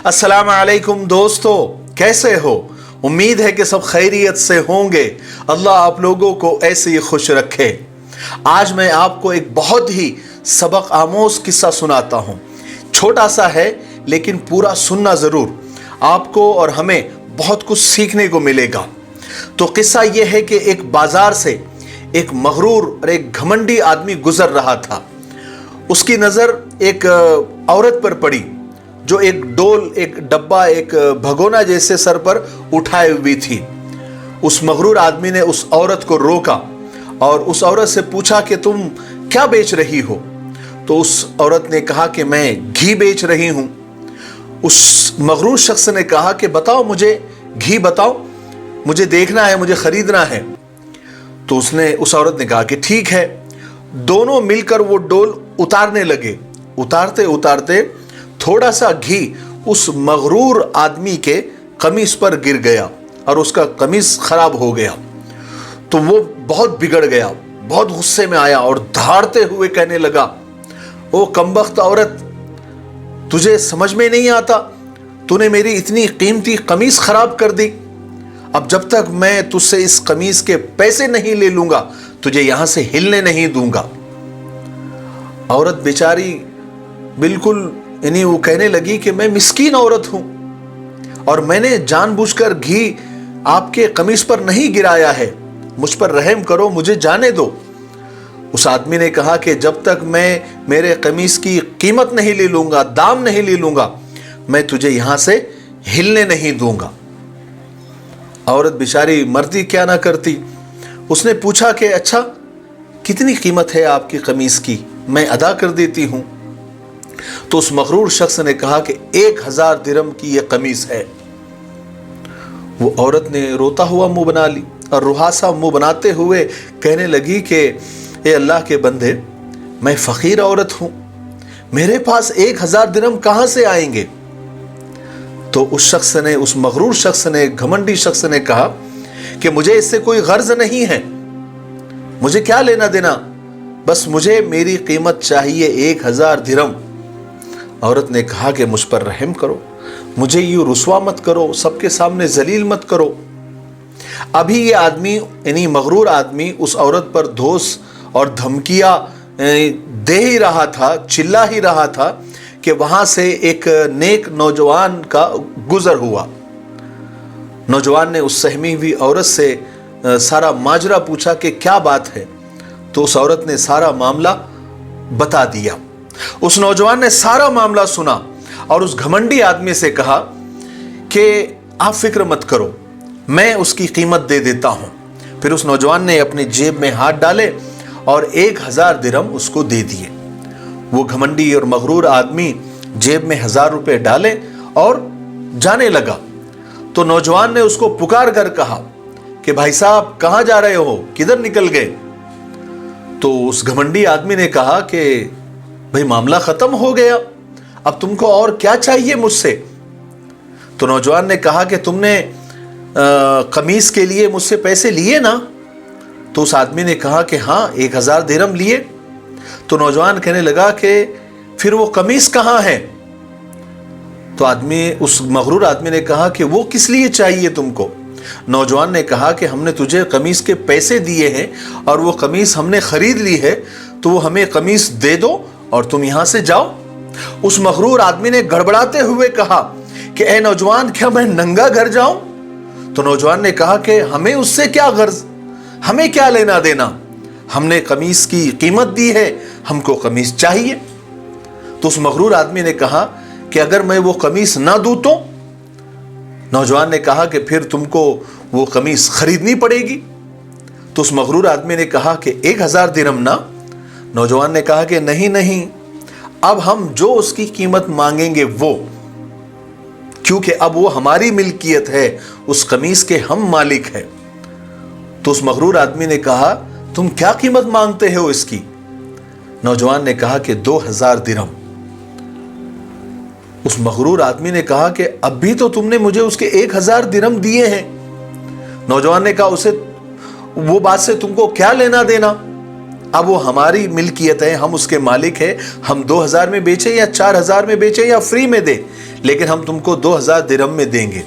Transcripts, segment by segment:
अस्सलाम वालेकुम दोस्तों, कैसे हो? उम्मीद है कि सब खैरियत से होंगे। अल्लाह आप लोगों को ऐसे ही खुश रखे। आज मैं आपको एक बहुत ही सबक आमोज किस्सा सुनाता हूँ। छोटा सा है लेकिन पूरा सुनना ज़रूर, आपको और हमें बहुत कुछ सीखने को मिलेगा। तो किस्सा यह है कि एक बाजार से एक मगरूर और एक घमंडी आदमी गुजर रहा था। उसकी नज़र एक औरत पर पड़ी जो एक डोल, एक डब्बा, एक भगोना जैसे सर पर उठाए हुई थी। उस मगरूर आदमी ने उस औरत को रोका और उस औरत से पूछा कि तुम क्या बेच रही हो? तो उस औरत ने कहा कि मैं घी बेच रही हूं। उस मगरूर शख्स ने कहा कि बताओ, मुझे घी बताओ, मुझे देखना है, मुझे खरीदना है। तो उस औरत ने कहा कि ठीक है। दोनों मिलकर वो डोल उतारने लगे। उतारते उतारते थोड़ा सा घी उस मगरूर आदमी के कमीज पर गिर गया और उसका कमीज खराब हो गया। तो वो बहुत बिगड़ गया, बहुत गुस्से में आया और धाड़ते हुए कहने लगा, ओ कमबख्त औरत, तुझे समझ में नहीं आता? तूने मेरी इतनी कीमती कमीज खराब कर दी। अब जब तक मैं तुझसे इस कमीज के पैसे नहीं ले लूंगा, तुझे यहां से हिलने नहीं दूंगा। औरत बेचारी बिल्कुल वो कहने लगी कि मैं मिस्कीन औरत हूं और मैंने जानबूझकर घी आपके कमीज पर नहीं गिराया है, मुझ पर रहम करो, मुझे जाने दो। उस आदमी ने कहा कि जब तक मैं मेरे कमीज की कीमत नहीं ले लूंगा, दाम नहीं ले लूंगा, मैं तुझे यहां से हिलने नहीं दूंगा। औरत बेचारी मर्दी क्या ना करती, उसने पूछा कि अच्छा कितनी कीमत है आपकी कमीज की, मैं अदा कर देती हूं। तो उस मगरूर शख्स ने कहा कि 1000 दिरहम की यह कमीज है। वो औरत ने रोता हुआ मुंह बना ली और रुहासा मुंह बनाते हुए कहने लगी कि ए अल्लाह के बंदे, मैं फकीर औरत हूं, मेरे पास 1000 दिरहम कहां से आएंगे? तो उस मगरूर शख्स ने, घमंडी शख्स ने कहा कि मुझे इससे कोई गर्ज नहीं है, मुझे क्या लेना देना, बस मुझे मेरी कीमत चाहिए 1000 दिरहम। औरत ने कहा कि मुझ पर रहम करो, मुझे यूं रुसवा मत करो, सबके सामने जलील मत करो। अभी ये आदमी, यानी मगरूर आदमी, उस औरत पर धोस और धमकियां दे ही रहा था, चिल्ला ही रहा था कि वहां से एक नेक नौजवान का गुजर हुआ। नौजवान ने उस सहमी हुई औरत से सारा माजरा पूछा कि क्या बात है। तो उस औरत ने सारा मामला बता दिया। उस नौजवान ने सारा मामला सुना और उस घमंडी आदमी से कहा कि आप फिक्र मत करो, मैं उसकी कीमत दे देता हूं। फिर उस नौजवान ने अपनी जेब में हाथ डाले और 1000 दिरहम उसको दे दिए। वो घमंडी और मगरूर आदमी जेब में 1000 रुपए डाले और जाने लगा। तो नौजवान ने उसको पुकार कर कहा कि भाई साहब, कहां जा रहे हो, किधर निकल गए? तो उस घमंडी आदमी ने कहा कि भाई मामला खत्म हो गया, अब तुमको और क्या चाहिए मुझसे? तो नौजवान ने कहा कि तुमने कमीज के लिए मुझसे पैसे लिए ना? तो उस आदमी ने कहा कि हाँ, 1000 दिरहम लिए। तो नौजवान कहने लगा कि फिर वो कमीज कहां है? तो उस मगरूर आदमी ने कहा कि वो किस लिए चाहिए तुमको? नौजवान ने कहा कि हमने तुझे कमीज के पैसे दिए हैं और वो कमीज हमने खरीद ली है, तो वो हमें कमीज दे दो और तुम यहां से जाओ। उस मगरूर आदमी ने गड़बड़ाते हुए कहा कि ए नौजवान, क्या मैं नंगा घर जाऊं? तो नौजवान ने कहा कि हमें उससे क्या गर्ज, हमें क्या लेना देना, हमने कमीज की कीमत दी है, हमको कमीज चाहिए। तो उस मगरूर आदमी ने कहा कि अगर मैं वो कमीज ना दूं तो? नौजवान ने कहा कि फिर तुमको वो कमीज खरीदनी पड़ेगी। तो उस मगरूर आदमी ने कहा कि 1000 दिरहम ना? नौजवान ने कहा कि नहीं नहीं, अब हम जो उसकी कीमत मांगेंगे वो, क्योंकि अब वो हमारी मिल्कियत है, उस कमीज के हम मालिक हैं। तो उस मगरूर आदमी ने कहा, तुम क्या कीमत मांगते हो इसकी? नौजवान ने कहा कि 2000 दिरहम। उस मगरूर आदमी ने कहा कि अभी तो तुमने मुझे उसके 1000 दिरहम दिए हैं। नौजवान ने कहा, उसे वो बात से तुमको क्या लेना देना? अब वो हमारी मिल्कियत है, हम उसके मालिक हैं, हम 2000 में बेचें या 4000 में बेचें या फ्री में दे, لیکن ہم تم کو 2000 درہم میں دیں گے۔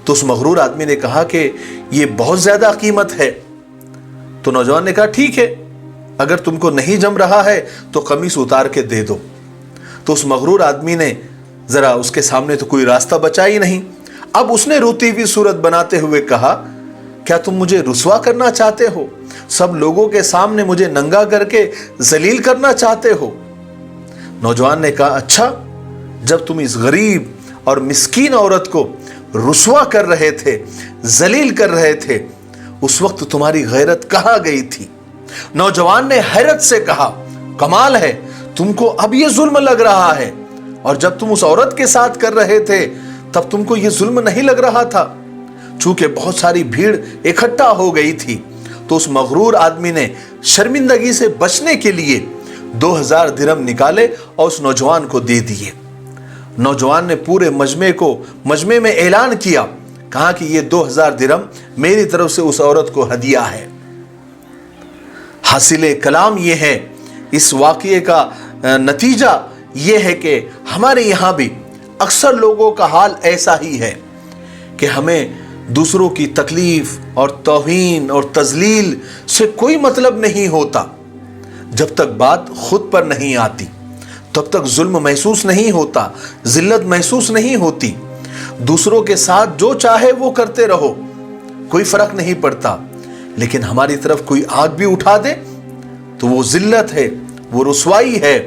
تو اس مغرور آدمی نے کہا کہ یہ بہت زیادہ قیمت ہے۔ تو نوجوان نے کہا ٹھیک ہے، اگر تم کو نہیں جم رہا ہے تو قمیص اتار کے دے دو۔ تو اس مغرور آدمی نے ذرا، اس کے سامنے تو کوئی راستہ بچا ہی نہیں۔ اب اس نے روتی ہوئی صورت بناتے ہوئے کہا کیا تم مجھے رسوا کرنا چاہتے ہو؟ سب لوگوں کے سامنے مجھے ننگا کر کے ذلیل کرنا چاہتے ہو؟ نوجوان نے کہا اچھا، جب تم اس غریب اور مسکین عورت کو رسوا کر رہے تھے، ذلیل کر رہے تھے، اس وقت تمہاری غیرت کہاں گئی تھی؟ نوجوان نے حیرت سے کہا کمال ہے، تم کو اب یہ ظلم لگ رہا ہے، اور جب تم اس عورت کے ساتھ کر رہے تھے تب تم کو یہ ظلم نہیں لگ رہا تھا۔ چونکہ بہت ساری بھیڑ اکٹھا ہو گئی تھی تو اس مغرور آدمی نے شرمندگی سے بچنے کے لیے 2000 درہم نکالے اور اس نوجوان کو دے دیے۔ نوجوان نے پورے مجمع میں اعلان کیا، کہا کہ یہ 2000 درہم میری طرف سے اس عورت کو ہدیہ ہے۔ حاصل کلام یہ ہے، اس واقعے کا نتیجہ یہ ہے کہ ہمارے یہاں بھی اکثر لوگوں کا حال ایسا ہی ہے کہ ہمیں دوسروں کی تکلیف اور توہین اور تذلیل سے کوئی مطلب نہیں ہوتا۔ جب تک بات خود پر نہیں آتی تب تک ظلم محسوس نہیں ہوتا، ذلت محسوس نہیں ہوتی۔ دوسروں کے ساتھ جو چاہے وہ کرتے رہو، کوئی فرق نہیں پڑتا، لیکن ہماری طرف کوئی آگ بھی اٹھا دے تو وہ ذلت ہے، وہ رسوائی ہے،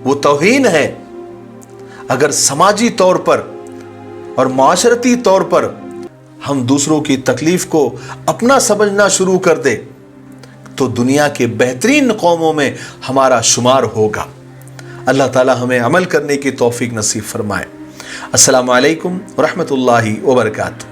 وہ توہین ہے۔ اگر سماجی طور پر اور معاشرتی طور پر ہم دوسروں کی تکلیف کو اپنا سمجھنا شروع کر دے تو دنیا کے بہترین قوموں میں ہمارا شمار ہوگا۔ اللہ تعالی ہمیں عمل کرنے کی توفیق نصیب فرمائے۔ السلام علیکم ورحمۃ اللہ وبرکاتہ۔